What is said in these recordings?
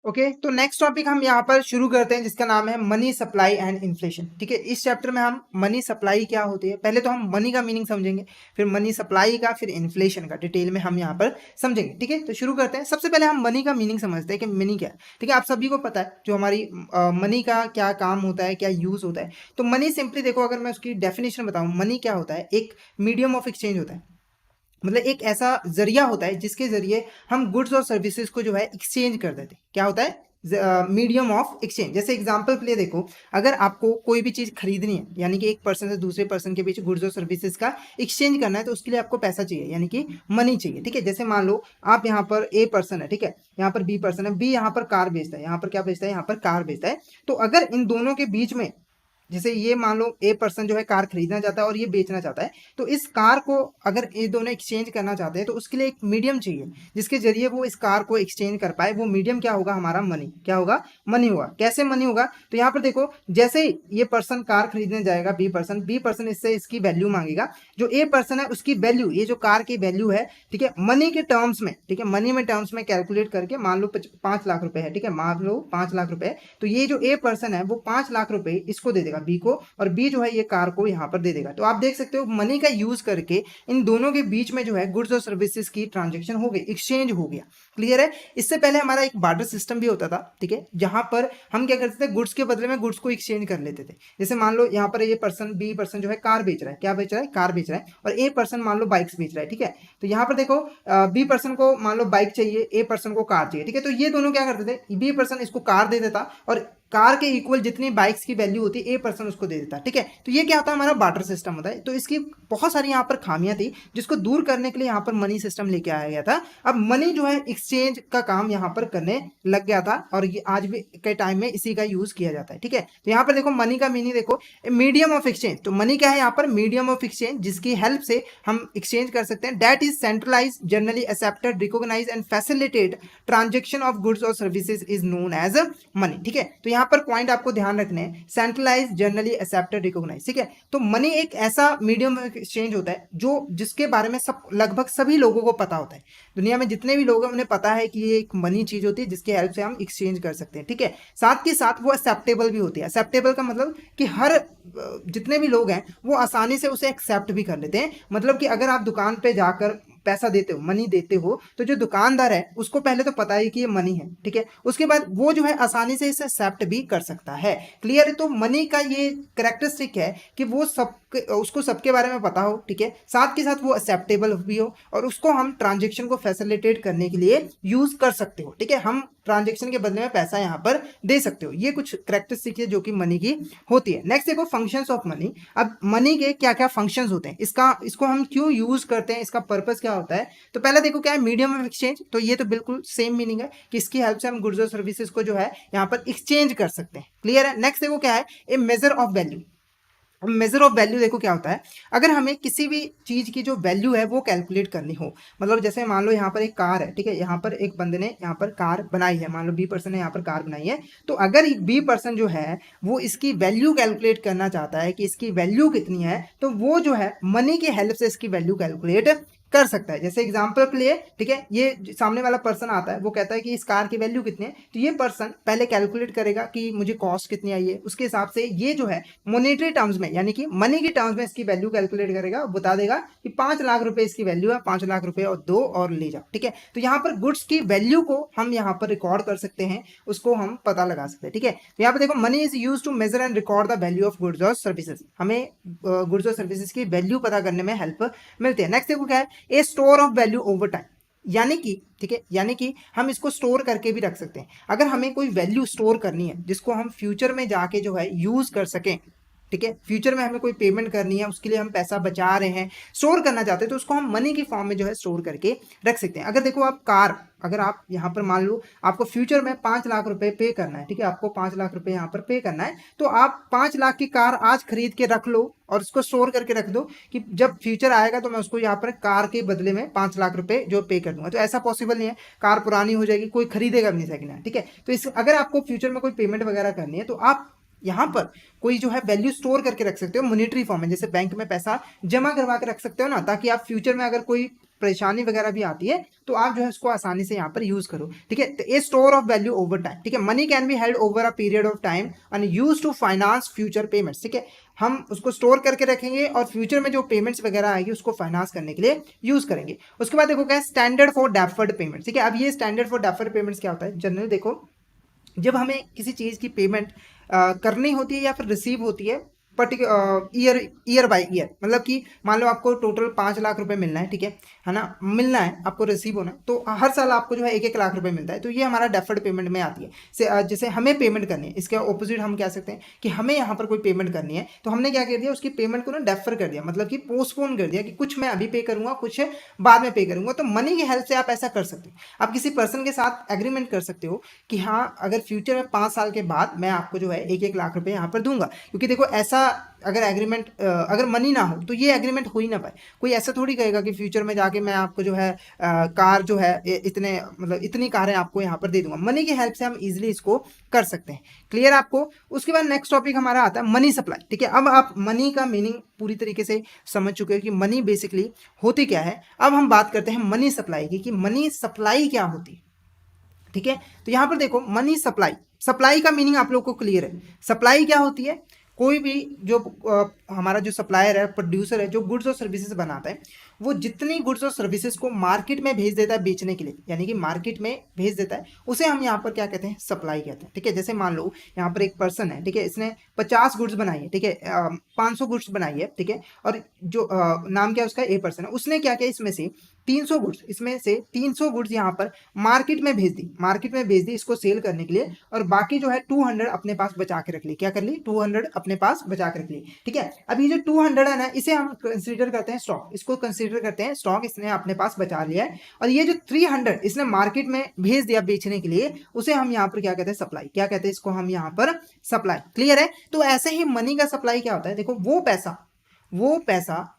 Okay तो next topic हम यहाँ पर शुरू करते हैं जिसका नाम है मनी सप्लाई एंड इन्फ्लेशन। ठीक है, इस चैप्टर में हम मनी सप्लाई क्या होती है, पहले तो हम मनी का मीनिंग समझेंगे, फिर मनी सप्लाई का, फिर इन्फ्लेशन का डिटेल में हम यहाँ पर समझेंगे। ठीक है, तो शुरू करते हैं। सबसे पहले हम मनी का मीनिंग समझते हैं कि मनी क्या है। ठीक है, आप सभी को पता है जो हमारी मनी का क्या काम होता है, क्या यूज होता है। तो मनी सिंपली देखो, अगर मैं उसकी डेफिनेशन बताऊँ, मनी क्या होता है, एक मीडियम ऑफ एक्सचेंज होता है। मतलब एक ऐसा जरिया होता है जिसके जरिए हम गुड्स और सर्विसेज को जो है एक्सचेंज कर देते हैं। क्या होता है? Medium of exchange. जैसे एग्जांपल के लिए देखो, अगर आपको कोई भी चीज खरीदनी है, यानी कि एक पर्सन से दूसरे पर्सन के बीच गुड्स और सर्विसेज का एक्सचेंज करना है, तो उसके लिए आपको पैसा चाहिए, यानी कि मनी चाहिए। ठीक है, जैसे मान लो आप यहाँ पर ए पर्सन है, ठीक है, यहाँ पर बी पर्सन है, बी यहाँ पर कार बेचता है, यहाँ पर क्या बेचता है, यहाँ पर कार बेचता है। तो अगर इन दोनों के बीच में, जैसे ये मान लो ए पर्सन जो है कार खरीदना चाहता है और ये बेचना चाहता है, तो इस कार को अगर ये दोनों एक्सचेंज करना चाहते हैं तो उसके लिए एक मीडियम चाहिए जिसके जरिए वो इस कार को एक्सचेंज कर पाए। वो मीडियम क्या होगा? हमारा मनी। क्या होगा? मनी होगा। कैसे मनी होगा? तो यहाँ पर देखो, जैसे ही ये पर्सन कार खरीदने जाएगा, बी पर्सन इससे इसकी वैल्यू मांगेगा। जो ए पर्सन है उसकी वैल्यू, ये जो कार की वैल्यू है, ठीक है, मनी के टर्म्स में, ठीक है, मनी में टर्म्स में कैलकुलेट करके, मान लो 5 लाख रुपए है, ठीक है, मान लो 5 लाख रुपए, तो ये जो ए पर्सन है वो 5 लाख रुपए इसको दे देगा बी को, और बी जो है ये कार को यहाँ पर दे देगा। तो आप देख सकते हो मनी का यूज करके इन दोनों के बीच में जो है गुड्स और सर्विसेज की ट्रांजेक्शन हो गई, एक्सचेंज हो गया। क्लियर है? इससे पहले हमारा एक बार्टर सिस्टम भी होता था, ठीक है, जहां पर हम क्या करते थे, गुड्स के बदले में गुड्स को एक्सचेंज कर लेते थे। जैसे मान लो यहाँ पर ये पर्सन, बी पर्सन जो है कार बेच रहा है, क्या बेच रहा है? कार बेच रहा है, और ए पर्सन मान लो बाइक्स बेच रहा है। ठीक है, तो यहाँ पर देखो, बी पर्सन को मान लो बाइक चाहिए, ए पर्सन को कार चाहिए। ठीक है, तो ये दोनों क्या करते थे, बी पर्सन इसको कार दे देता और कार के इक्वल जितनी बाइक्स की वैल्यू होती है ए पर्सन उसको दे देता। ठीक है, तो ये क्या होता है? हमारा बार्टर सिस्टम होता है। तो इसकी बहुत सारी यहाँ पर खामियां थी जिसको दूर करने के लिए यहाँ पर मनी सिस्टम लेके आया गया था। अब मनी जो है एक्सचेंज का काम यहाँ पर करने लग गया था, और ये आज भी के टाइम में इसी का यूज किया जाता है। ठीक है, तो यहाँ पर देखो मनी का मीनिंग देखो, मीडियम ऑफ एक्सचेंज। तो मनी क्या है यहाँ पर? मीडियम ऑफ एक्सचेंज, जिसकी हेल्प से हम एक्सचेंज कर सकते हैं। That is centralise, generally accepted, recognise and facilitate transaction of goods और services is known as money. ठीक है, तो यहाँ पर पॉइंट आपको ध्यान रखने हैं, सेंट्रलाइज, जनरली एक्सेप्टेड, रिकॉग्नाइज। ठीक है, तो मनी एक ऐसा मीडियम ऑफ एक्सचेंज होता है जो जिसके बारे में सब लगभग सभी लोगों को पता होता है। दुनिया में जितने भी लोग हैं उन्हें पता है कि ये एक मनी चीज होती है जिसकी हेल्प से हम एक्सचेंज कर सकते हैं। ठीक है, साथ के साथ वो एक्सेप्टेबल भी होती है। एक्सेप्टेबल का मतलब कि हर जितने भी लोग हैं वो आसानी से उसे एक्सेप्ट भी कर लेते हैं। मतलब कि अगर आप दुकान पे जाकर पैसा देते हो, मनी देते हो, तो जो दुकानदार है उसको पहले तो पता है कि ये मनी है। ठीक है, उसके बाद वो जो है आसानी से इसे एक्सेप्ट भी कर सकता है। क्लियर है? तो मनी का ये कैरेक्टरिस्टिक है कि वो सब, उसको सबके बारे में पता हो, ठीक है, साथ के साथ वो एक्सेप्टेबल भी हो, और उसको हम ट्रांजेक्शन को फैसिलिटेट करने के लिए यूज कर सकते हो। ठीक है, हम ट्रांजेक्शन के बदले में पैसा यहाँ पर दे सकते हो। ये कुछ कैरेक्टरिस्टिक है जो कि मनी की होती है। नेक्स्ट देखो, फंक्शंस ऑफ मनी। अब मनी के क्या क्या फंक्शंस होते हैं, इसको हम क्यों यूज करते हैं, इसका पर्पस क्या होता है। तो पहला देखो क्या है, मीडियम ऑफ एक्सचेंज। तो ये तो बिल्कुल सेम मीनिंग है कि इसकी हेल्प से हम गुड्स और सर्विसेज को जो है यहाँ पर एक्सचेंज कर सकते हैं। क्लियर है? नेक्स्ट देखो क्या है, a measure of value. Measure of value देखो क्या होता है, अगर हमें किसी भी चीज की जो वैल्यू है वो कैलकुलेट करनी हो। मतलब जैसे मान लो यहाँ पर एक कार है, ठीक है, यहाँ पर एक बंदे ने यहाँ पर कार बनाई है, मान लो बी पर्सन ने यहाँ पर कार बनाई है। तो अगर बी पर्सन जो है वो इसकी वैल्यू कैलकुलेट करना चाहता है कि इसकी वैल्यू कितनी है, तो वो जो है मनी की हेल्प से इसकी वैल्यू कैलकुलेट कर सकता है। जैसे एग्जांपल के लिए, ठीक है, ये सामने वाला पर्सन आता है, वो कहता है कि इस कार की वैल्यू कितनी है, तो ये पर्सन पहले कैलकुलेट करेगा कि मुझे कॉस्ट कितनी आई है, उसके हिसाब से ये जो है मॉनेटरी टर्म्स में, यानी कि मनी के टर्म्स में इसकी वैल्यू कैलकुलेट करेगा और बता देगा कि 5 लाख रुपए इसकी वैल्यू है, 5 लाख रुपए और दो और ले जाओ। ठीक है, तो यहाँ पर गुड्स की वैल्यू को हम यहाँ पर रिकॉर्ड कर सकते हैं, उसको हम पता लगा सकते हैं। ठीक है, तो यहाँ पर देखो, money is use to measure and record the value of goods और सर्विसेज। हमें गुड्स और सर्विसेज की वैल्यू पता करने में हेल्प मिलती है। नेक्स्ट देखो क्या है, a store of value over time. यानी कि, ठीक है, यानी कि हम इसको स्टोर करके भी रख सकते हैं। अगर हमें कोई वैल्यू स्टोर करनी है जिसको हम फ्यूचर में जाके जो है यूज कर सकें, ठीक है, फ्यूचर में हमें कोई पेमेंट करनी है, उसके लिए हम पैसा बचा रहे हैं, स्टोर करना चाहते हैं, तो उसको हम मनी की फॉर्म में जो है स्टोर करके रख सकते हैं। अगर देखो आप कार, अगर आप यहाँ पर मान लो आपको फ्यूचर में 5 लाख रुपए पे करना है, ठीक है, आपको 5 लाख रुपए यहाँ पर पे करना है, तो आप 5 लाख की कार आज खरीद के रख लो और उसको स्टोर करके रख दो कि जब फ्यूचर आएगा तो मैं उसको यहाँ पर कार के बदले में 5 लाख रुपए जो पे कर दूंगा। तो ऐसा पॉसिबल नहीं है, कार पुरानी हो जाएगी, कोई खरीदेगा भी नहीं सेकंड हैंड। ठीक है, तो इस अगर आपको फ्यूचर में कोई पेमेंट वगैरह करनी है तो आप यहाँ पर कोई जो है वैल्यू स्टोर करके रख सकते हो मॉनेटरी फॉर्म में, जैसे बैंक में पैसा जमा करवा के रख सकते हो ना, ताकि आप फ्यूचर में अगर कोई परेशानी वगैरह भी आती है तो आप जो है उसको आसानी से यहाँ पर यूज करो, ठीक है। तो a store of value over time, ठीक है। Money can be held over a period of time and use to finance future payments, ठीक है। हम उसको स्टोर करके रखेंगे और फ्यूचर में जो पेमेंट्स वगैरह आएगी उसको फाइनेंस करने के लिए यूज करेंगे। उसके बाद देखो क्या है, स्टैंडर्ड फॉर डेफर्ड पेमेंट्स, ठीक है। अब ये स्टैंडर्ड फॉर डेफर्ड पेमेंट्स क्या होता है, जनरली देखो जब हमें किसी चीज़ की पेमेंट करनी होती है या फिर रिसीव होती है पर्टिकुलर ईयर बाय ईयर, मतलब कि मान लो आपको टोटल 5 लाख रुपए मिलना है, ठीक है ना, मिलना है आपको, रिसीव होना है, तो हर साल आपको जो है 1-1 लाख रुपए मिलता है, तो ये हमारा डेफर्ड पेमेंट में आती है। जैसे हमें पेमेंट करनी है, इसके ऑपोजिट हम कह सकते हैं कि हमें यहाँ पर कोई पेमेंट करनी है तो हमने क्या कर दिया, उसकी पेमेंट को ना डेफर कर दिया, मतलब कि पोस्टपोन कर दिया कि कुछ मैं अभी पे करूंगा, कुछ बाद में पे करूंगा। तो मनी की हेल्प से आप ऐसा कर सकते हो। आप किसी पर्सन के साथ एग्रीमेंट कर सकते हो कि हाँ अगर फ्यूचर में 5 साल के बाद मैं आपको जो है 1-1 लाख रुपए यहाँ पर दूंगा, क्योंकि देखो ऐसा अगर एग्रीमेंट अगर मनी ना हो तो ये एग्रीमेंट हो ही ना पाए। कोई ऐसा थोड़ी कहेगा कि फ्यूचर में जाके मैं आपको जो है कार जो है इतने मतलब इतनी कारें आपको यहाँ पर दे दूंगा। मनी की हेल्प से हम इजीली इसको कर सकते हैं। क्लियर आपको? उसके बाद नेक्स्ट टॉपिक हमारा आता है मनी सप्लाई, ठीक है। अब आप मनी का मीनिंग पूरी तरीके से समझ चुके हो कि मनी बेसिकली होती क्या है। अब हम बात करते हैं मनी सप्लाई की, कि मनी सप्लाई क्या होती है, ठीक है। तो यहाँ पर देखो मनी सप्लाई, सप्लाई का मीनिंग आप लोग को क्लियर है। सप्लाई क्या होती है, कोई भी जो हमारा जो सप्लायर है, प्रोड्यूसर है, जो गुड्स और सर्विसेज बनाता है, वो जितनी गुड्स और सर्विसेज को मार्केट में भेज देता है बेचने के लिए, यानी कि मार्केट में भेज देता है, उसे हम यहाँ पर क्या कहते हैं, सप्लाई कहते हैं, ठीक है। जैसे मान लो यहाँ पर एक पर्सन है, ठीक है, इसने 50 गुड्स बनाई है, ठीक है, 500 गुड्स बनाई है, ठीक है, और जो नाम क्या है उसका, ए पर्सन है, उसने क्या किया, इसमें से 300 गुड्स यहाँ पर मार्केट में भेज दी, इसको सेल करने के लिए, और बाकी जो है 200 अपने पास बचा के रख ली। क्या कर ली, 200 अपने पास बचा के रख ली, ठीक है। अब ये जो 200 है ना, इसे हम कंसीडर करते हैं स्टॉक, इसको कंसीडर करते हैं स्टॉक, इसने अपने पास बचा लिया है। और ये जो 300 इसने मार्केट में भेज दिया बेचने के लिए, उसे हम यहाँ पर क्या कहते हैं, सप्लाई। क्या कहते हैं इसको हम यहाँ पर, सप्लाई। क्लियर है? तो ऐसे ही मनी का सप्लाई क्या होता है, देखो वो पैसा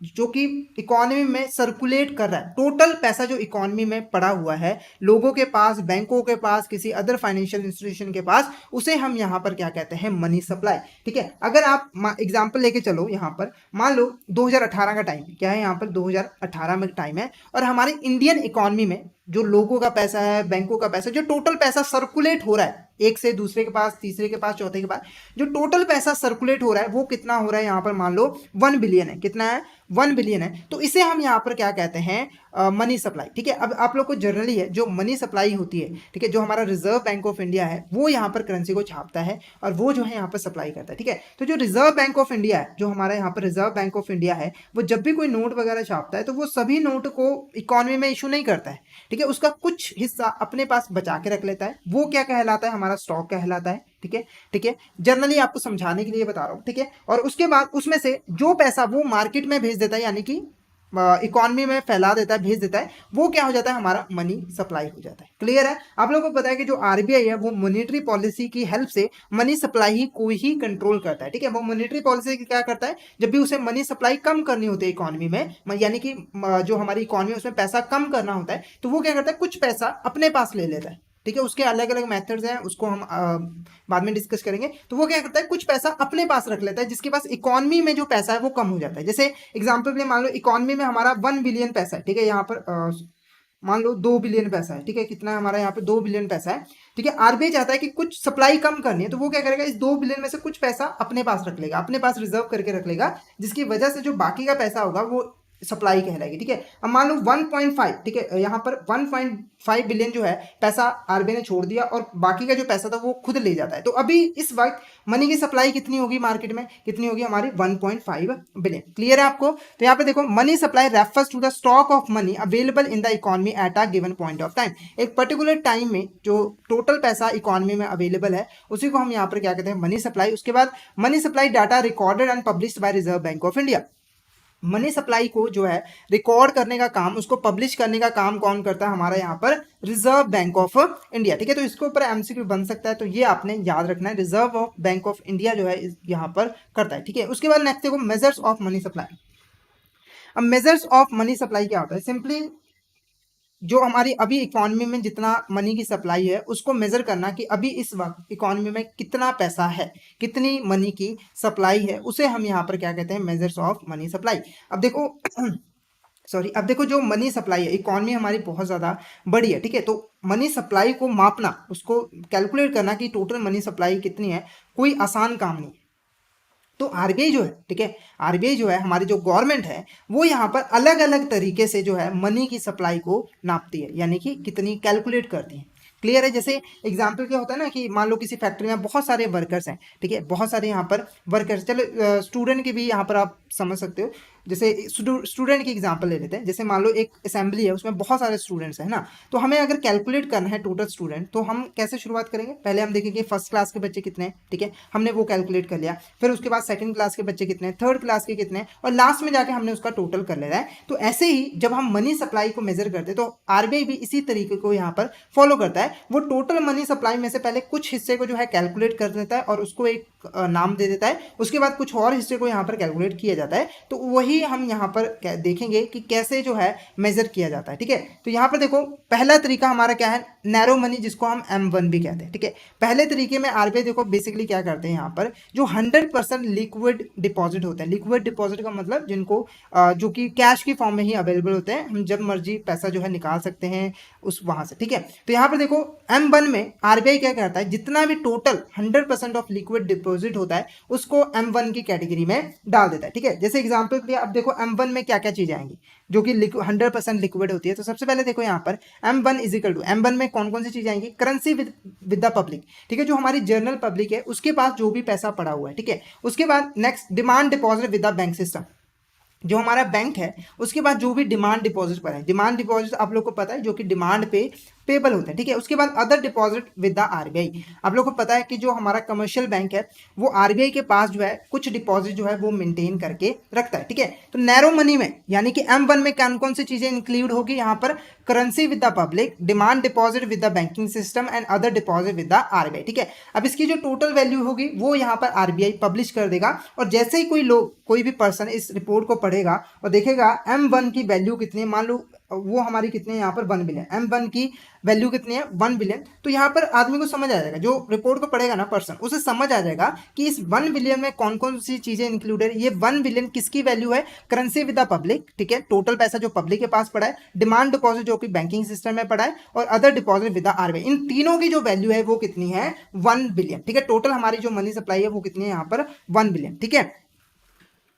जो कि इकोनॉमी में सर्कुलेट कर रहा है, टोटल पैसा जो इकोनॉमी में पड़ा हुआ है लोगों के पास, बैंकों के पास, किसी अदर फाइनेंशियल इंस्टीट्यूशन के पास, उसे हम यहाँ पर क्या कहते हैं, मनी सप्लाई, ठीक है। अगर आप एग्जांपल लेके चलो, यहाँ पर मान लो 2018 का टाइम है, क्या है यहाँ पर 2018 में टाइम है, और हमारे इंडियन इकोनॉमी में जो लोगों का पैसा है, बैंकों का पैसा, जो टोटल पैसा सर्कुलेट हो रहा है एक से दूसरे के पास, तीसरे के पास, चौथे के पास, जो टोटल पैसा सर्कुलेट हो रहा है वो कितना हो रहा है, यहाँ पर मान लो 1 बिलियन है। कितना है, 1 बिलियन है। तो इसे हम यहाँ पर क्या कहते हैं, मनी सप्लाई, ठीक है। अब आप लोग को जनरली है जो मनी सप्लाई होती है, ठीक है, जो हमारा रिजर्व बैंक ऑफ इंडिया है वो यहाँ पर करेंसी को छापता है और वो जो है यहाँ पर सप्लाई करता है, ठीक है। तो जो रिजर्व बैंक ऑफ इंडिया है, जो हमारा यहाँ पर रिजर्व बैंक ऑफ इंडिया है, वो जब भी कोई नोट वगैरह छापता है तो वो सभी नोट को इकोनॉमी में इशू नहीं करता है, ठीक है। उसका कुछ हिस्सा अपने पास बचा के रख लेता है, वो क्या कहलाता है, हमारा स्टॉक कहलाता है, ठीक है, ठीक है। जनरली आपको समझाने के लिए बता रहा हूँ, ठीक है। और उसके बाद उसमें से जो पैसा वो मार्केट में भेज देता है, यानी कि इकोनॉमी में फैला देता है, भेज देता है, वो क्या हो जाता है, हमारा मनी सप्लाई हो जाता है। क्लियर है? आप लोगों को पता है कि जो आरबीआई है वो मॉनेटरी पॉलिसी की हेल्प से मनी सप्लाई को ही कंट्रोल करता है, ठीक है। वो मॉनेटरी पॉलिसी क्या करता है, जब भी उसे मनी सप्लाई कम करनी होती है इकोनॉमी में, यानी कि जो हमारी इकोनॉमी है उसमें पैसा कम करना होता है, तो वो क्या करता है, कुछ पैसा अपने पास ले लेता है, ठीक है। उसके अलग अलग मेथड्स हैं, उसको हम बाद में डिस्कस करेंगे। तो वो क्या करता है, कुछ पैसा अपने पास रख लेता है, जिसके पास इकोनॉमी में जो पैसा है वो कम हो जाता है। जैसे एग्जांपल के लिए मान लो इकोनॉमी में हमारा 1 बिलियन पैसा है, ठीक है, यहाँ पर मान लो 2 बिलियन पैसा है, ठीक है, कितना है हमारा यहाँ पे 2 बिलियन पैसा है, ठीक है। आरबीआई चाहता है कि कुछ सप्लाई कम करनी है, तो वो क्या करेगा, इस 2 बिलियन में से कुछ पैसा अपने पास रख लेगा, अपने पास रिजर्व करके रख लेगा, जिसकी वजह से जो बाकी का पैसा होगा वो सप्लाई कहलाएगी, ठीक है। अब मान लो 1.5, ठीक है, यहाँ पर 1.5 बिलियन जो है पैसा आरबीआई ने छोड़ दिया और बाकी का जो पैसा था वो खुद ले जाता है। तो अभी इस वक्त मनी की सप्लाई कितनी होगी मार्केट में, कितनी होगी हमारी, 1.5 बिलियन। क्लियर है आपको? तो यहाँ पे देखो money supply refers to the stock of money available in the economy at a given point of time. एक पर्टिकुलर टाइम में जो टोटल पैसा इकोनॉमी में अवेलेबल है उसी को हम यहाँ पर क्या कहते हैं, मनी सप्लाई। उसके बाद money supply data recorded and published by reserve bank of India. Money supply को जो है रिकॉर्ड करने का काम, उसको पब्लिश करने का काम कौन करता है, हमारा यहाँ पर रिजर्व बैंक ऑफ इंडिया, ठीक है। तो इसके ऊपर एमसीक्यू बन सकता है, तो ये आपने याद रखना है, रिजर्व बैंक ऑफ इंडिया जो है यहाँ पर करता है, ठीक है। उसके बाद नेक्स्ट देखो मेजर्स ऑफ मनी सप्लाई। अब मेजर्स ऑफ मनी सप्लाई क्या होता है, सिंपली जो हमारी अभी इकोनॉमी में जितना मनी की सप्लाई है उसको मेजर करना कि अभी इस वक्त इकोनॉमी में कितना पैसा है, कितनी मनी की सप्लाई है, उसे हम यहाँ पर क्या कहते हैं, मेजर्स ऑफ मनी सप्लाई। अब देखो सॉरी, अब देखो जो मनी सप्लाई है, इकॉनमी हमारी बहुत ज़्यादा बड़ी है, ठीक है, तो मनी सप्लाई को मापना, उसको कैलकुलेट करना कि टोटल मनी सप्लाई कितनी है, कोई आसान काम नहीं। तो आरबीआई जो है, ठीक है, आरबीआई जो है, हमारी जो गवर्नमेंट है, वो यहाँ पर अलग अलग तरीके से जो है मनी की सप्लाई को नापती है, यानी कि कितनी कैलकुलेट करती है। क्लियर है? जैसे एग्जाम्पल क्या होता है ना कि मान लो किसी फैक्ट्री में बहुत सारे वर्कर्स हैं, ठीक है, बहुत सारे यहाँ पर वर्कर्स, चलो स्टूडेंट के भी यहाँ पर आप समझ सकते हो। जैसे स्टूडेंट की एग्जांपल ले लेते हैं। जैसे मान लो एक असेंबली है, उसमें बहुत सारे स्टूडेंट्स हैं ना, तो हमें अगर कैलकुलेट करना है टोटल स्टूडेंट, तो हम कैसे शुरुआत करेंगे? पहले हम देखेंगे फर्स्ट क्लास के बच्चे कितने हैं, ठीक है, हमने वो कैलकुलेट कर लिया। फिर उसके बाद सेकंड क्लास के बच्चे कितने हैं, थर्ड क्लास के कितने हैं, और लास्ट में जाके हमने उसका टोटल कर लेना है। तो ऐसे ही जब हम मनी सप्लाई को मेजर करते हैं, तो आरबीआई भी इसी तरीके को यहाँ पर फॉलो करता है। वो टोटल मनी सप्लाई में से पहले कुछ हिस्से को जो है कैलकुलेट कर देता है और उसको एक नाम दे देता है, उसके बाद कुछ और हिस्से को यहाँ पर कैलकुलेट किया जाता है। तो वही हम यहाँ पर देखेंगे कि कैसे जो है मेजर किया जाता है, ठीक है। तो यहाँ पर देखो, पहला तरीका हमारा क्या है, नैरो मनी, जिसको हम M1 भी कहते हैं, ठीक है। पहले तरीके में आरबीआई देखो बेसिकली क्या करते हैं, यहाँ पर जो 100% लिक्विड डिपॉजिट होते हैं, लिक्विड डिपॉजिट का मतलब जिनको जो कि कैश की फॉर्म में ही अवेलेबल होते हैं, हम जब मर्जी पैसा जो है निकाल सकते हैं उस वहां से, ठीक है। तो यहाँ पर देखो M1 में आरबीआई क्या करता है, जितना भी टोटल 100% ऑफ लिक्विड डिपॉजिट होता है उसको M1 की कैटेगरी में डाल देता है, ठीक है। जैसे एग्जांपल के लिए अब देखो M1 में क्या क्या चीजें आएंगी जो कि 100% लिक्विड होती है। तो सबसे पहले देखो यहाँ पर M1 is equal to, M1 में कौन कौन सी चीजें आएंगी, करेंसी विद द पब्लिक, ठीक है, जो हमारी जनरल पब्लिक है उसके पास जो भी पैसा पड़ा हुआ है, ठीक है। उसके बाद next demand deposit with the bank system, जो हमारा बैंक है उसके बाद जो भी डिमांड डिपॉजिट पर है, डिमांड डिपॉजिट आप लोग को पता है जो कि डिमांड पे पेबल होते हैं, ठीक है। उसके बाद other deposit with the RBI, आप लोग को पता है कि जो हमारा कमर्शियल बैंक है वो आरबीआई के पास जो है कुछ डिपॉजिट जो है वो मेंटेन करके रखता है, ठीक है। तो नैरो मनी में यानी कि M1 में कौन कौन सी चीजें इंक्लूड होगी, यहाँ पर currency with the public, demand deposit with the banking system and other deposit with the RBI, ठीक है। अब इसकी जो टोटल वैल्यू होगी वो यहाँ पर आरबीआई पब्लिश कर देगा, और जैसे ही कोई भी पर्सन इस रिपोर्ट को पढ़ेगा और देखेगा M1 की वैल्यू कितनी है, मान लो वो हमारी कितनी है यहाँ पर 1 बिलियन, M1 की वैल्यू कितनी है 1 बिलियन, तो यहाँ पर आदमी को समझ आ जाएगा, जो रिपोर्ट को पढ़ेगा ना पर्सन, उसे समझ आ जाएगा कि इस 1 बिलियन में कौन कौन सी चीजें इंक्लूडेड है। ये 1 बिलियन किसकी वैल्यू है, करेंसी विद द पब्लिक, ठीक है, टोटल पैसा जो पब्लिक के पास पड़ा है, डिमांड डिपॉजिट जो कि बैंकिंग सिस्टम में पड़ा है, और other deposit with the RBI, इन तीनों की जो वैल्यू है वो कितनी है 1 बिलियन, ठीक है। टोटल हमारी जो मनी सप्लाई है वो कितनी है यहाँ पर 1 बिलियन, ठीक है।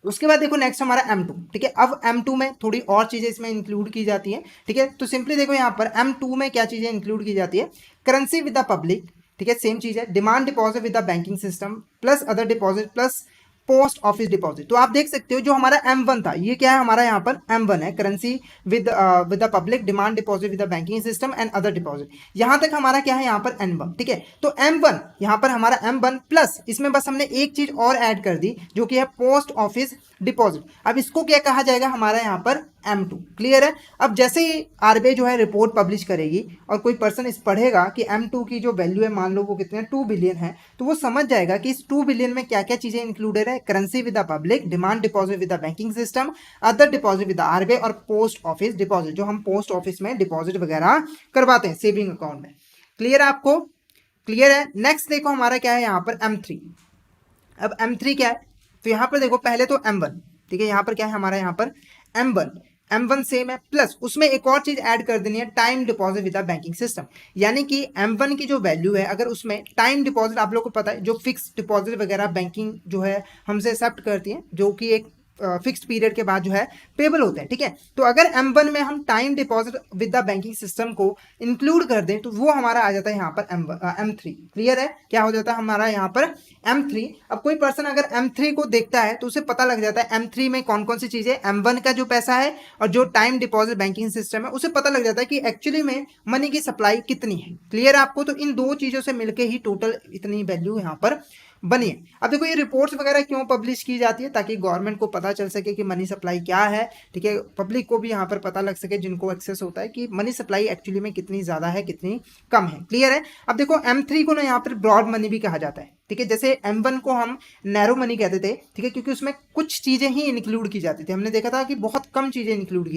उसके बाद देखो नेक्स्ट हमारा M2, ठीक है। अब M2 में थोड़ी और चीजें इसमें इंक्लूड की जाती हैं, ठीक है। तो सिंपली देखो यहाँ पर M2 में क्या चीजें इंक्लूड की जाती है, करेंसी विद द पब्लिक, ठीक है, सेम चीज है, demand deposit with the banking system plus other deposit plus post office deposit. तो आप देख सकते हो जो हमारा M1 था, ये क्या है हमारा यहाँ पर M1 है, currency with the public, demand deposit with the banking system and other deposit. यहाँ तक हमारा क्या है यहाँ पर M1, ठीक है। तो M1 यहाँ पर हमारा M1 प्लस इसमें बस हमने एक चीज और ऐड कर दी जो कि है पोस्ट ऑफिस डिपॉजिट। अब इसको क्या कहा जाएगा हमारा यहाँ पर M2, क्लियर है। अब जैसे ही आरबीआई जो है रिपोर्ट पब्लिश करेगी और कोई पर्सन इस पढ़ेगा कि M2 की जो वैल्यू है मान लो वो कितने 2 बिलियन है, तो वो समझ जाएगा कि इस 2 बिलियन में क्या क्या चीजें इंक्लूडेड है, currency with the public, demand deposit with the banking system, other deposit with the RBI और पोस्ट ऑफिस डिपॉजिट, जो हम पोस्ट ऑफिस में डिपॉजिट वगैरह करवाते हैं सेविंग अकाउंट में। क्लियर है आपको? क्लियर है। नेक्स्ट देखो हमारा क्या है यहाँ पर M3। अब M3 क्या है, तो यहाँ पर देखो पहले तो M1, ठीक है, यहाँ पर क्या है हमारा यहाँ पर M1 सेम है, प्लस उसमें एक और चीज ऐड कर देनी है, time deposit with banking system. यानी कि M1 की जो वैल्यू है, अगर उसमें टाइम डिपॉजिट, आप लोग को पता है जो फिक्स डिपॉजिट वगैरह बैंकिंग जो है हमसे एक्सेप्ट करती है, जो कि एक फिक्स्ड पीरियड के बाद जो है पेबल होते हैं, ठीक है। तो अगर M1 में हम time deposit with the banking system को इंक्लूड कर दें तो वो हमारा आ जाता है यहाँ पर M3। क्लियर है? क्या हो जाता है हमारा यहाँ पर M3। अब कोई पर्सन अगर M3 को देखता है तो उसे पता लग जाता है M3 में कौन कौन सी चीजें, M1 का जो पैसा है और जो टाइम डिपॉजिट बैंकिंग सिस्टम है, उसे पता लग जाता है कि एक्चुअली में मनी की सप्लाई कितनी है। क्लियर है आपको? तो इन दो चीजों से मिलकर ही टोटल इतनी वैल्यू यहाँ पर बनी है। अब देखो ये रिपोर्ट्स वगैरह क्यों पब्लिश की जाती है, ताकि गवर्नमेंट को पता चल सके कि मनी सप्लाई क्या है, ठीक है, पब्लिक को भी यहाँ पर पता लग सके जिनको एक्सेस होता है कि मनी सप्लाई एक्चुअली में कितनी ज्यादा है कितनी कम है। क्लियर है? अब देखो M3 को ना यहाँ पर ब्रॉड मनी भी कहा जाता है, ठीक है। जैसे M1 को हम नैरो मनी कहते थे, ठीक है, क्योंकि उसमें कुछ चीजें ही इंक्लूड की जाती थी, हमने देखा था कि बहुत कम चीजें इंक्लूड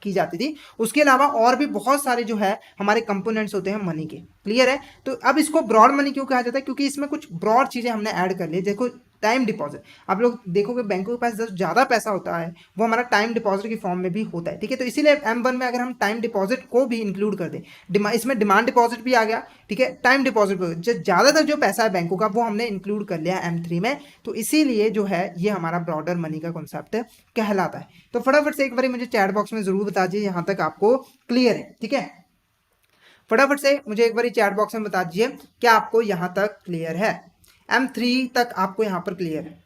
की जाती थी, उसके अलावा और भी बहुत सारे जो है हमारे कंपोनेंट्स होते हैं मनी के। क्लियर है? तो अब इसको ब्रॉड मनी क्यों कहा जाता है, क्योंकि इसमें कुछ ब्रॉड चीजें हमने ऐड कर ली। देखो टाइम डिपॉजिट। आप लोग देखोगे बैंकों के पास जो ज़्यादा पैसा होता है वो हमारा टाइम डिपॉजिट की फॉर्म में भी होता है, ठीक है। तो इसीलिए M1 में अगर हम टाइम डिपॉजिट को भी इंक्लूड कर दें, इसमें डिमांड डिपॉजिट भी आ गया, ठीक है, टाइम डिपॉजिट जो ज़्यादातर जो पैसा है बैंकों का वो हमने इंक्लूड कर लिया M3 में। तो इसीलिए जो है ये हमारा ब्रॉडर मनी का कॉन्सेप्ट कहलाता है। तो फटाफट से एक बार मुझे चैट बॉक्स में जरूर बता दीजिए यहाँ तक आपको क्लियर है, ठीक है। फटाफट से मुझे एक बार चैट बॉक्स में बता दीजिए क्या आपको यहाँ तक क्लियर है, M3 तक आपको यहाँ पर क्लियर है।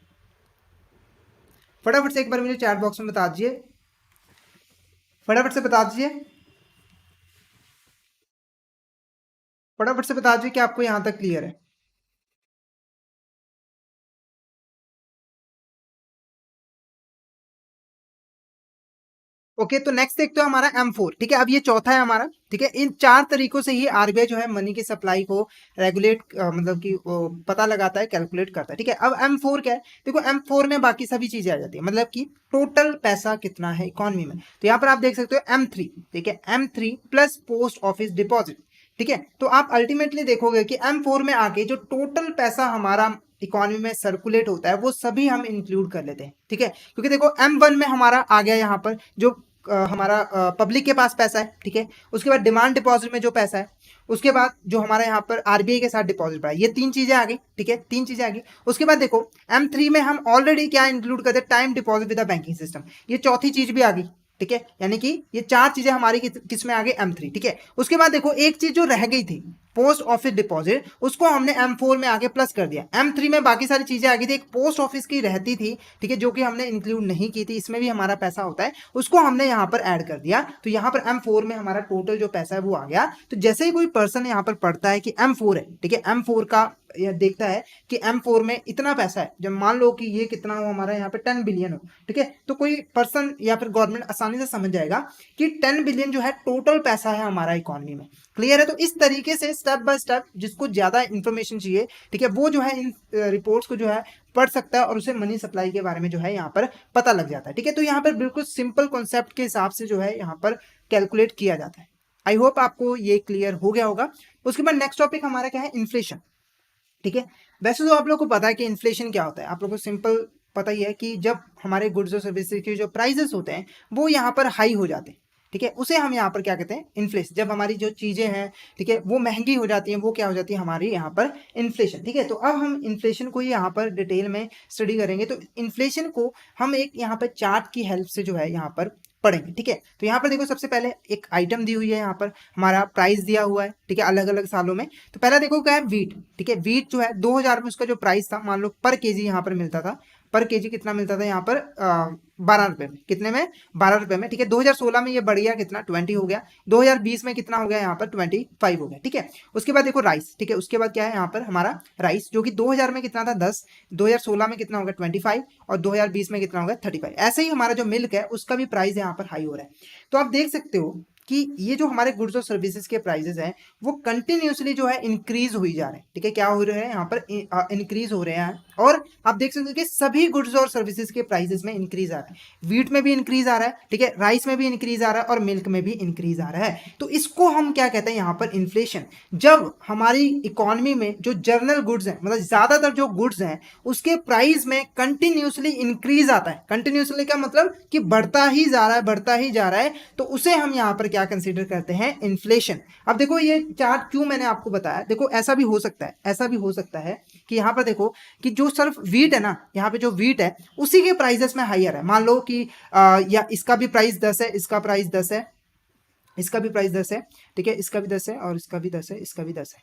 फटाफट से एक बार मुझे चैट बॉक्स में बता दीजिए, फटाफट से बता दीजिए, फटाफट से बता दीजिए कि आपको यहाँ तक क्लियर है। ओके, तो नेक्स्ट देखते हो हमारा M4, ठीक है। अब ये चौथा है हमारा, ठीक है। इन 4 तरीकों से ही आरबीआई जो है मनी की सप्लाई को रेगुलेट मतलब कि पता लगाता है, कैलकुलेट करता है, ठीक है। अब M4 क्या है, देखो M4 में बाकी सभी चीजें आ जाती है, मतलब कि टोटल पैसा कितना है इकोनॉमी में। तो यहाँ पर आप देख सकते हो M3, ठीक है, M3 plus post office deposit, ठीक है। तो आप अल्टीमेटली देखोगे कि M4 में आके जो टोटल पैसा हमारा इकोनॉमी में सर्कुलेट होता है वो सभी हम इंक्लूड कर लेते हैं, ठीक है। क्योंकि देखो M1 में हमारा आ गया यहाँ पर जो हमारा पब्लिक के पास पैसा है, ठीक है। उसके बाद डिमांड डिपॉजिट में जो पैसा है, उसके बाद जो हमारा यहाँ पर आरबीआई के साथ डिपॉजिट पड़ा है, ये 3 चीजें आ गई, ठीक है, 3 चीजें आ गई। उसके बाद देखो M3 में हम ऑलरेडी क्या इंक्लूड करते हैं, time deposit with banking system, ये चौथी चीज भी आ गई, ठीक है। यानी कि ये 4 चीजें हमारी किस में आ गई, M3, ठीक है। उसके बाद देखो एक चीज जो रह गई थी पोस्ट ऑफिस डिपॉजिट, उसको हमने M4 में आगे प्लस कर दिया। M3 में बाकी सारी चीजें आ गई थी, एक पोस्ट ऑफिस की रहती थी, ठीक है, जो कि हमने इंक्लूड नहीं की थी, इसमें भी हमारा पैसा होता है, उसको हमने यहाँ पर ऐड कर दिया। तो यहाँ पर M4 में हमारा टोटल जो पैसा है वो आ गया। तो जैसे ही कोई पर्सन यहाँ पर पढ़ता है कि M4 है, ठीक है, M4 का यह देखता है कि M4 में इतना पैसा है, जब मान लो कि ये कितना हो हमारा यहाँ पे 10 बिलियन हो, ठीक है, तो कोई पर्सन या फिर गवर्नमेंट आसानी से समझ जाएगा कि 10 बिलियन जो है टोटल पैसा है हमारा इकोनॉमी में, क्लियर है। तो इस तरीके से स्टेप बाय स्टेप जिसको ज्यादा इंफॉर्मेशन चाहिए, ठीक है, वो जो है इन रिपोर्ट्स को जो है पढ़ सकता है और उसे मनी सप्लाई के बारे में जो है यहाँ पर पता लग जाता है, ठीक है। तो यहाँ पर बिल्कुल सिंपल कॉन्सेप्ट के हिसाब से जो है यहाँ पर कैलकुलेट किया जाता है। आई होप आपको ये क्लियर हो गया होगा। उसके बाद नेक्स्ट टॉपिक हमारा क्या है, इन्फ्लेशन, ठीक है। वैसे तो आप लोगों को पता है कि इन्फ्लेशन क्या होता है, आप लोगों को सिंपल पता ही है कि जब हमारे गुड्स और सर्विसेज के जो प्राइसेस होते हैं वो यहाँ पर हाई हो जाते हैं, ठीक है, उसे हम यहाँ पर क्या कहते हैं, इन्फ्लेशन। जब हमारी जो चीजें हैं, ठीक है, वो महंगी हो जाती हैं, वो क्या हो जाती है हमारी यहाँ पर इन्फ्लेशन, ठीक है। तो अब हम इन्फ्लेशन को यहाँ पर डिटेल में स्टडी करेंगे। तो इन्फ्लेशन को हम एक यहाँ पर चार्ट की हेल्प से जो है यहाँ पर पढ़ेंगे, ठीक है। तो यहाँ पर देखो सबसे पहले एक आइटम दी हुई है, यहाँ पर हमारा प्राइस दिया हुआ है, ठीक है, अलग अलग सालों में। तो पहला देखो क्या है, वीट, ठीक है। वीट जो है 2000 में उसका जो प्राइस था, मान लो पर केजी यहाँ पर मिलता था, पर केजी कितना मिलता था यहाँ पर 12 रुपए में, कितने में, 12 रुपए में, ठीक है। 2016 में ये बढ़ गया कितना, 20 हो गया। 2020 में कितना हो गया यहाँ पर 25 हो गया, ठीक है। उसके बाद देखो राइस, ठीक है, उसके बाद क्या है यहाँ पर हमारा राइस, जो कि 2000 में कितना था 10, 2016 में कितना होगा 25 और 2020 में कितना होगा 35। ऐसे ही हमारा जो मिल्क है उसका भी प्राइस यहाँ पर हाई हो रहा है। तो आप देख सकते हो कि ये जो हमारे गुड्स और सर्विसेज के प्राइसेस हैं वो कंटिन्यूसली जो है इंक्रीज हुई जा रहे हैं, ठीक है, क्या हो रहे हैं यहाँ पर इंक्रीज हो रहे हैं। और आप देख सकते हो कि सभी गुड्स और सर्विसेज के प्राइसेस में इंक्रीज आ रहा है, वीट में भी इंक्रीज आ रहा है, ठीक है, राइस में भी इंक्रीज आ रहा है और मिल्क में भी इंक्रीज आ रहा है। तो इसको हम क्या कहते हैं यहाँ पर, इन्फ्लेशन। जब हमारी इकोनॉमी में जो जर्नल गुड्स हैं, मतलब ज्यादातर जो गुड्स हैं उसके प्राइस में कंटिन्यूसली इंक्रीज आता है, कंटिन्यूसली का मतलब कि बढ़ता ही जा रहा है, बढ़ता ही जा रहा है, तो उसे हम यहाँ पर क्या कंसीडर करते हैं, इन्फ्लेशन। अब देखो ये चार्ट क्यों मैंने आपको बताया, देखो ऐसा भी हो सकता है, ऐसा भी हो सकता है कि यहाँ पर देखो कि जो सिर्फ वीट है ना, यहाँ पे जो वीट है उसी के प्राइसेस में हायर है। मान लो कि या इसका भी प्राइस 10 है, इसका प्राइस 10 है, इसका भी प्राइस 10 है, ठीक है, इसका भी 10 है और इसका भी 10 है, इसका भी 10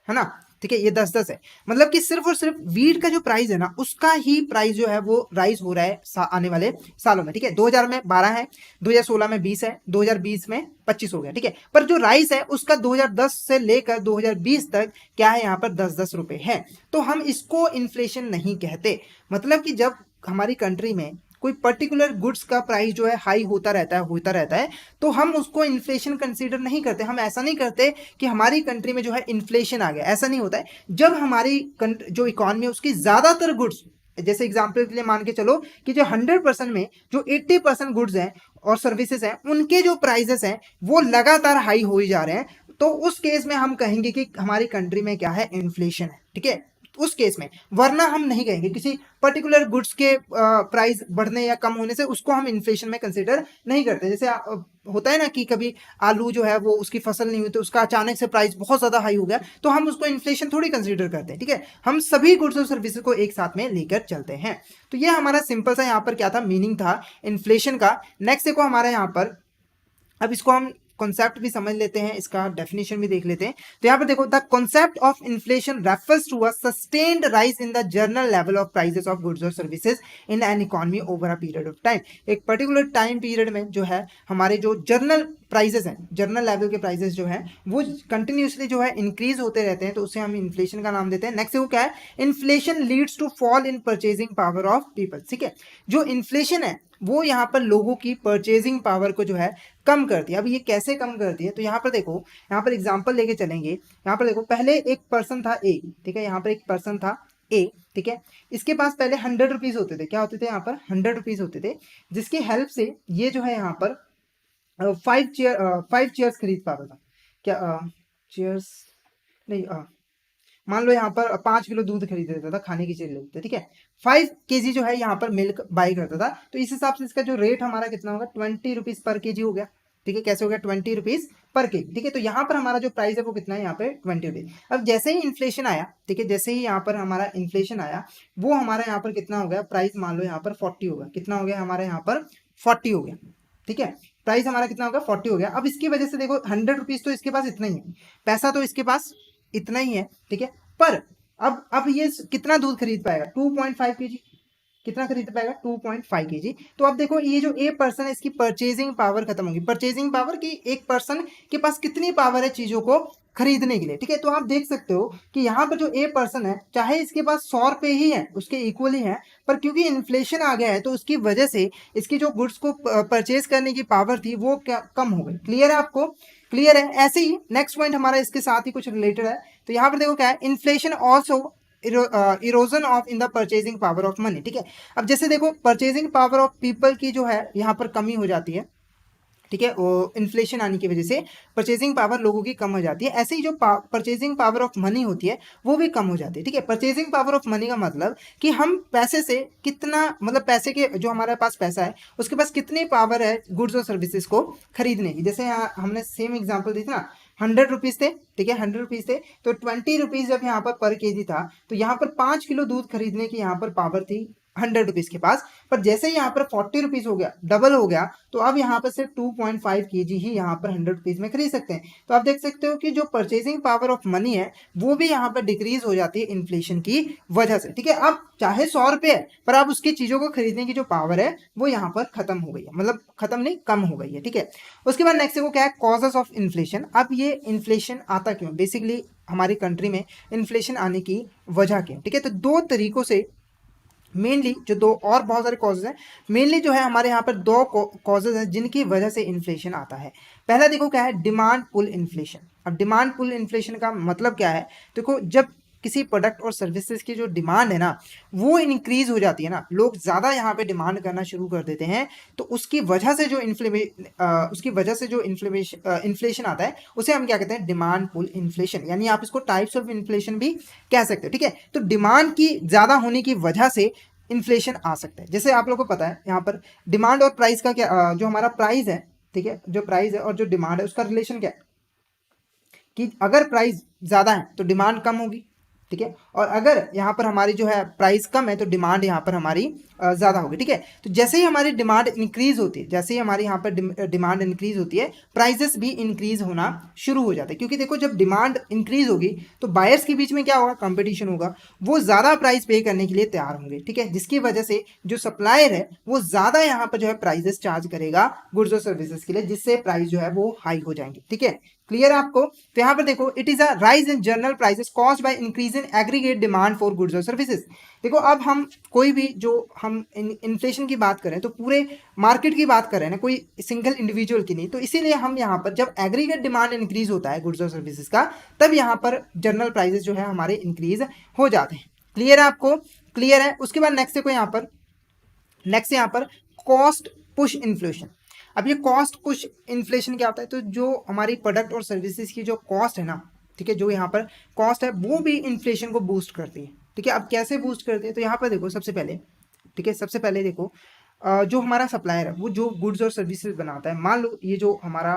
है ना, ठीक है, ये 10-10 है। मतलब कि सिर्फ और सिर्फ वीट का जो प्राइस है ना उसका ही प्राइस जो है वो राइज हो रहा है आने वाले सालों में, ठीक है। 2000 में 12 है, 2016 में 20 है, 2020 में 25 हो गया, ठीक है। पर जो राइस है उसका 2010 से लेकर 2020 तक क्या है यहाँ पर 10-10 रुपए है। तो हम इसको इन्फ्लेशन नहीं कहते। मतलब कि जब हमारी कंट्री में कोई पर्टिकुलर गुड्स का प्राइस जो है हाई होता रहता है, होता रहता है, तो हम उसको इन्फ्लेशन कंसीडर नहीं करते। हम ऐसा नहीं करते कि हमारी कंट्री में जो है इन्फ्लेशन आ गया, ऐसा नहीं होता है। जब हमारी जो इकोनॉमी है उसकी ज्यादातर गुड्स, जैसे एग्जाम्पल के लिए मान के चलो कि जो 100% में जो 80% गुड्स हैं और सर्विसेज हैं उनके जो प्राइसेस हैं वो लगातार हाई हो ही जा रहे हैं, तो उस केस में हम कहेंगे कि हमारी कंट्री में क्या है, इन्फ्लेशन है, ठीक है। उस केस में, वरना हम नहीं कहेंगे किसी पर्टिकुलर गुड्स के प्राइस बढ़ने या कम होने से उसको हम इन्फ्लेशन में कंसिडर नहीं करते। जैसे होता है ना कि कभी आलू जो है वो उसकी फसल नहीं हुई तो उसका अचानक से प्राइस बहुत ज्यादा हाई हो गया, तो हम उसको इन्फ्लेशन थोड़ी कंसिडर करते हैं, ठीक है। हम सभी गुड्स और सर्विसेज को एक साथ में लेकर चलते हैं। तो ये हमारा सिंपल सा यहाँ पर क्या था, मीनिंग था इन्फ्लेशन का। नेक्स्ट देखो हमारा यहाँ पर, अब इसको हम कॉन्सेप्ट भी समझ लेते हैं, इसका डेफिनेशन भी देख लेते हैं। तो यहाँ पर देखो, the concept of inflation refers to a sustained rise in the general level of prices of goods और services in an economy over a period of time. एक पर्टिकुलर टाइम पीरियड में जो है हमारे जो जर्नल प्राइसेस हैं, general level के prices जो है वो कंटिन्यूसली जो है इंक्रीज होते रहते हैं, तो उसे हम इन्फ्लेशन का नाम देते हैं। नेक्स्ट वो क्या है, inflation leads to fall in purchasing power of people, ठीक है। जो इन्फ्लेशन है वो यहाँ पर लोगों की परचेजिंग पावर को जो है कम करती है। अब ये कैसे कम करती है, तो यहाँ पर देखो, यहाँ पर एग्जांपल लेके चलेंगे। यहाँ पर देखो, पहले एक पर्सन था ए, ठीक है, यहाँ पर एक पर्सन था ए, ठीक है। इसके पास पहले 100 रुपीज होते थे, क्या होते थे यहाँ पर 100 रुपीज होते थे, जिसकी हेल्प से ये जो है यहाँ पर 5 चेयर्स खरीद पाता था। क्या चेयर्स नहीं, मान लो यहाँ पर 5 किलो दूध खरीद लेता था, खाने की चीज लेते, ठीक है। 5 केजी जो है यहाँ पर मिल्क बाई करता था, तो इस हिसाब से इसका जो रेट हमारा कितना होगा, 20 रुपीज पर केजी हो गया, ठीक है। कैसे हो गया, 20 रुपीज पर केजी, ठीक है। तो यहाँ पर हमारा जो प्राइस है वो कितना है, यहाँ पे 20 रुपीज। अब जैसे ही इन्फ्लेशन आया, ठीक है, जैसे ही यहाँ पर हमारा इन्फ्लेशन आया, वो हमारा यहाँ पर कितना हो गया, प्राइस मान लो यहाँ पर 40 हो गया, कितना हो गया हमारे यहाँ पर 40 हो गया, ठीक है। प्राइस हमारा कितना होगा, 40 हो गया। अब इसकी वजह से देखो 100 रुपीज तो इसके पास इतना ही है, पैसा तो इसके पास इतना ही है, ठीक है। पर अब ये कितना दूध खरीद पाएगा, 2.5 केजी, कितना खरीद पाएगा, 2.5 केजी। तो अब देखो ये जो ए पर्सन है इसकी परचेजिंग पावर खत्म होगी। परचेजिंग पावर की एक पर्सन के पास कितनी पावर है चीजों को खरीदने के लिए, ठीक है। तो आप देख सकते हो कि यहाँ पर जो ए पर्सन है, चाहे इसके पास 100 रुपए ही है, उसके इक्वल ही है, पर क्योंकि इन्फ्लेशन आ गया है तो उसकी वजह से इसकी जो गुड्स को परचेज करने की पावर थी वो क्या कम हो गई। क्लियर है आपको, क्लियर है। ऐसे ही नेक्स्ट पॉइंट हमारा इसके साथ ही कुछ रिलेटेड है। तो यहाँ पर देखो क्या है, inflation also erosion of in the purchasing power of money, ठीक है। अब जैसे देखो परचेजिंग पावर ऑफ पीपल की जो है यहाँ पर कमी हो जाती है, ठीक है, वो इन्फ्लेशन आने की वजह से परचेजिंग पावर लोगों की कम हो जाती है। ऐसे ही जो परचेजिंग पावर ऑफ मनी होती है वो भी कम हो जाती है, ठीक है। परचेजिंग पावर ऑफ मनी का मतलब कि हम पैसे से कितना, मतलब पैसे के जो हमारे पास पैसा है उसके पास कितनी पावर है गुड्स और सर्विसेज को खरीदने की। जैसे यहाँ हमने सेम एग्जाम्पल दी थी ना, 100 रुपीज थे, ठीक है, 100 रुपीज थे, तो 20 रुपीज जब यहाँ पर केजी था, तो यहाँ पर 5 किलो दूध खरीदने की यहाँ पर पावर थी 100 रुपीज के पास। पर जैसे ही यहाँ पर 40 रुपीज हो गया, डबल हो गया, तो अब यहाँ पर सिर्फ 2.5 केजी ही यहाँ पर 100 रुपीज में खरीद सकते हैं। तो आप देख सकते हो कि जो परचेजिंग पावर ऑफ मनी है वो भी यहाँ पर डिक्रीज हो जाती है इन्फ्लेशन की वजह से, ठीक है। अब चाहे 100 रुपए है, पर अब उसकी चीजों को खरीदने की जो पावर है वो यहाँ पर खत्म हो गई है, मतलब खत्म नहीं, कम हो गई है, ठीक है। उसके बाद नेक्स्ट को क्या है, कॉजेस ऑफ इन्फ्लेशन। अब ये इन्फ्लेशन आता क्यों, बेसिकली हमारी कंट्री में इन्फ्लेशन आने की वजह क्या, ठीक है। तो दो तरीकों से मेनली, जो दो और बहुत सारे कॉजेज हैं, मेनली जो है हमारे यहाँ पर दो कॉजेज हैं जिनकी वजह से इन्फ्लेशन आता है। पहला देखो क्या है, डिमांड पुल इन्फ्लेशन। अब डिमांड पुल इन्फ्लेशन का मतलब क्या है, देखो जब किसी प्रोडक्ट और सर्विसेज की जो डिमांड है ना वो इंक्रीज हो जाती है ना, लोग ज़्यादा यहाँ पे डिमांड करना शुरू कर देते हैं, तो उसकी वजह से जो इन्फ्लेशन आता है उसे हम क्या कहते हैं, डिमांड पुल इन्फ्लेशन, यानी आप इसको टाइप्स ऑफ इन्फ्लेशन भी कह सकते हो, ठीक है। तो डिमांड की ज़्यादा होने की वजह से इन्फ्लेशन आ सकता है। जैसे आप लोगों को पता है यहाँ पर डिमांड और प्राइस का क्या, जो हमारा प्राइस है, ठीक है, जो प्राइस है और जो डिमांड है उसका रिलेशन क्या है, कि अगर प्राइस ज़्यादा है तो डिमांड कम होगी, ठीक है, और अगर यहाँ पर हमारी जो है प्राइस कम है तो डिमांड यहाँ पर हमारी ज़्यादा होगी, ठीक है। तो जैसे ही हमारी डिमांड इंक्रीज होती है, जैसे ही हमारी यहाँ पर डिमांड इंक्रीज होती है, प्राइजेस भी इंक्रीज होना शुरू हो जाते हैं, क्योंकि देखो जब डिमांड इंक्रीज होगी तो बायर्स के बीच में क्या होगा, कंपटीशन होगा, वो ज़्यादा प्राइस पे करने के लिए तैयार होंगे, ठीक है, जिसकी वजह से जो सप्लायर है वो ज़्यादा यहाँ पर जो है प्राइजेस चार्ज करेगा गुड्स और सर्विसेज के लिए, जिससे प्राइस जो है वो हाई हो जाएंगे, ठीक है। क्लियर है आपको। तो यहाँ पर देखो, it is a rise in general prices caused by increase in aggregate demand for goods और सर्विसेज। देखो अब हम कोई भी, जो हम इन्फ्लेशन की बात करें तो पूरे मार्केट की बात कर रहे हैं ना, कोई सिंगल इंडिविजुअल की नहीं। तो इसीलिए हम यहाँ पर जब एग्रीगेट डिमांड इंक्रीज होता है गुड्स और सर्विसेज का, तब यहाँ पर जनरल प्राइसेस जो है हमारे इंक्रीज हो जाते हैं। क्लियर है आपको, क्लियर है। उसके बाद नेक्स्ट देखो यहाँ पर कॉस्ट पुश इन्फ्लेशन। अब ये कॉस्ट पुश इन्फ्लेशन क्या होता है, तो जो हमारी प्रोडक्ट और सर्विसेज की जो कॉस्ट है ना, ठीक है, जो यहाँ पर कॉस्ट है वो भी इन्फ्लेशन को बूस्ट करती है, ठीक है। अब कैसे बूस्ट करते हैं, तो यहाँ पर देखो सबसे पहले, ठीक है, सबसे पहले देखो जो हमारा सप्लायर है वो जो गुड्स और सर्विसेज बनाता है, मान लो ये जो हमारा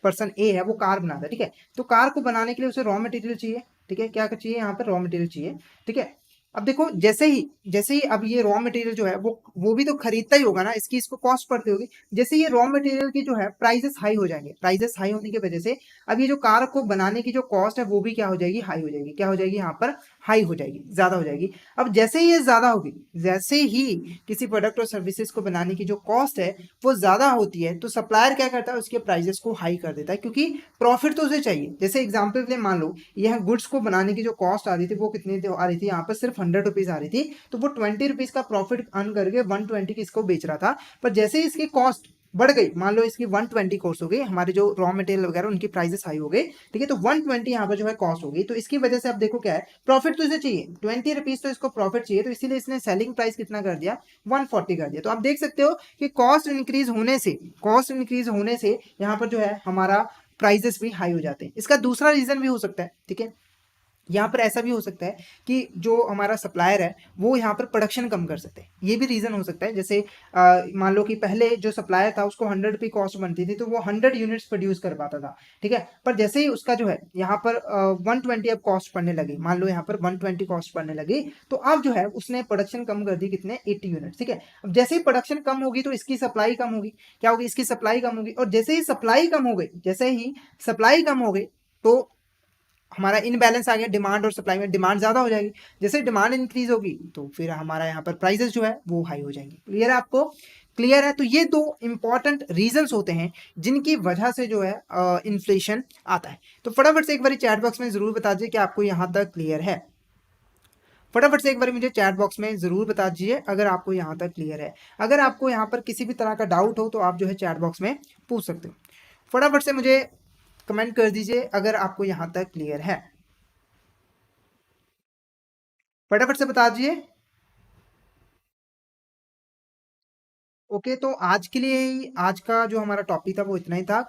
पर्सन ए है वो कार बनाता है, ठीक है। तो कार को बनाने के लिए उसे रॉ मटेरियल चाहिए, ठीक है, क्या चाहिए यहाँ पर, रॉ मटेरियल चाहिए, ठीक है। अब देखो जैसे ही अब ये रॉ मटेरियल जो है वो भी तो खरीदता ही होगा ना, इसको कॉस्ट पड़ती होगी। जैसे ये रॉ मटेरियल की जो है प्राइसेस हाई हो जाएंगे, प्राइसेस हाई होने की वजह से अब ये जो कार को बनाने की जो कॉस्ट है वो भी क्या हो जाएगी, हाई हो जाएगी, क्या हो जाएगी यहाँ पर, हाई हो जाएगी, ज्यादा हो जाएगी। अब जैसे ही ये ज्यादा होगी, जैसे ही किसी प्रोडक्ट और सर्विसेज को बनाने की जो कॉस्ट है वो ज्यादा होती है, तो सप्लायर क्या करता है, उसके प्राइसेस को हाई कर देता है, क्योंकि प्रॉफिट तो उसे चाहिए। जैसे एग्जाम्पल के लिए मान लो यह गुड्स को बनाने की जो कॉस्ट आ रही थी वो कितनी आ रही थी, यहाँ पर सिर्फ 100 रुपीज आ रही थी, तो वो 20 रुपीज का प्रॉफिट अर्न करके 120 की इसको बेच रहा था। पर जैसे ही इसकी कॉस्ट बढ़ गई, मान लो इसकी 120 कॉस्ट हो गई, हमारे जो रॉ मटेरियल वगैरह उनकी प्राइसेस हाई हो गई, ठीक है, तो 120 यहाँ पर जो है कॉस्ट हो गई, तो इसकी वजह से अब देखो क्या है, प्रॉफिट तो इसे चाहिए 20 रुपीज, तो इसको प्रॉफिट चाहिए, तो इसीलिए इसने सेलिंग प्राइस कितना कर दिया, 140 कर दिया। तो आप देख सकते हो कि कॉस्ट इंक्रीज होने से यहाँ पर जो है हमारा प्राइजेस भी हाई हो जाते हैं। इसका दूसरा रीजन भी हो सकता है, ठीक है, यहाँ पर ऐसा भी हो सकता है कि जो हमारा सप्लायर है वो यहाँ पर प्रोडक्शन कम कर सकते हैं, ये भी रीज़न हो सकता है। जैसे मान लो कि पहले जो सप्लायर था उसको 100 रुपये कॉस्ट बनती थी, तो वो 100 यूनिट्स प्रोड्यूस कर पाता था, ठीक है। पर जैसे ही उसका जो है यहाँ पर 120 अब कॉस्ट पड़ने लगी, मान लो यहाँ पर 120 कॉस्ट पड़ने लगी, तो अब जो है उसने प्रोडक्शन कम कर दी, कितने, 80 यूनिट्स, ठीक है। अब जैसे ही प्रोडक्शन कम होगी तो इसकी सप्लाई कम होगी, क्या होगी, इसकी सप्लाई कम होगी, और जैसे ही सप्लाई कम हो गई, जैसे ही सप्लाई कम हो गई तो हमारा इनबैलेंस आ गया, डिमांड और सप्लाई में डिमांड ज्यादा हो जाएगी, जैसे डिमांड इंक्रीज होगी तो फिर हमारा यहाँ पर प्राइसेस जो है वो हाई हो जाएंगे। क्लियर है आपको, क्लियर है। तो ये दो इंपॉर्टेंट रीजंस होते हैं जिनकी वजह से जो है इन्फ्लेशन आता है। तो फटाफट से एक बार चैट बॉक्स में जरूर बता दीजिए कि आपको यहाँ तक क्लियर है, फटाफट से एक बार मुझे चैट बॉक्स में जरूर बता दीजिए अगर आपको यहाँ तक क्लियर है। अगर आपको यहाँ पर किसी भी तरह का डाउट हो तो आप जो है चैट बॉक्स में पूछ सकते हो। फटाफट से मुझे कमेंट कर दीजिए अगर आपको यहाँ तक क्लियर है, फटाफट से बता दीजिए। ओके, तो आज के लिए आज का जो हमारा टॉपिक था वो इतना ही था।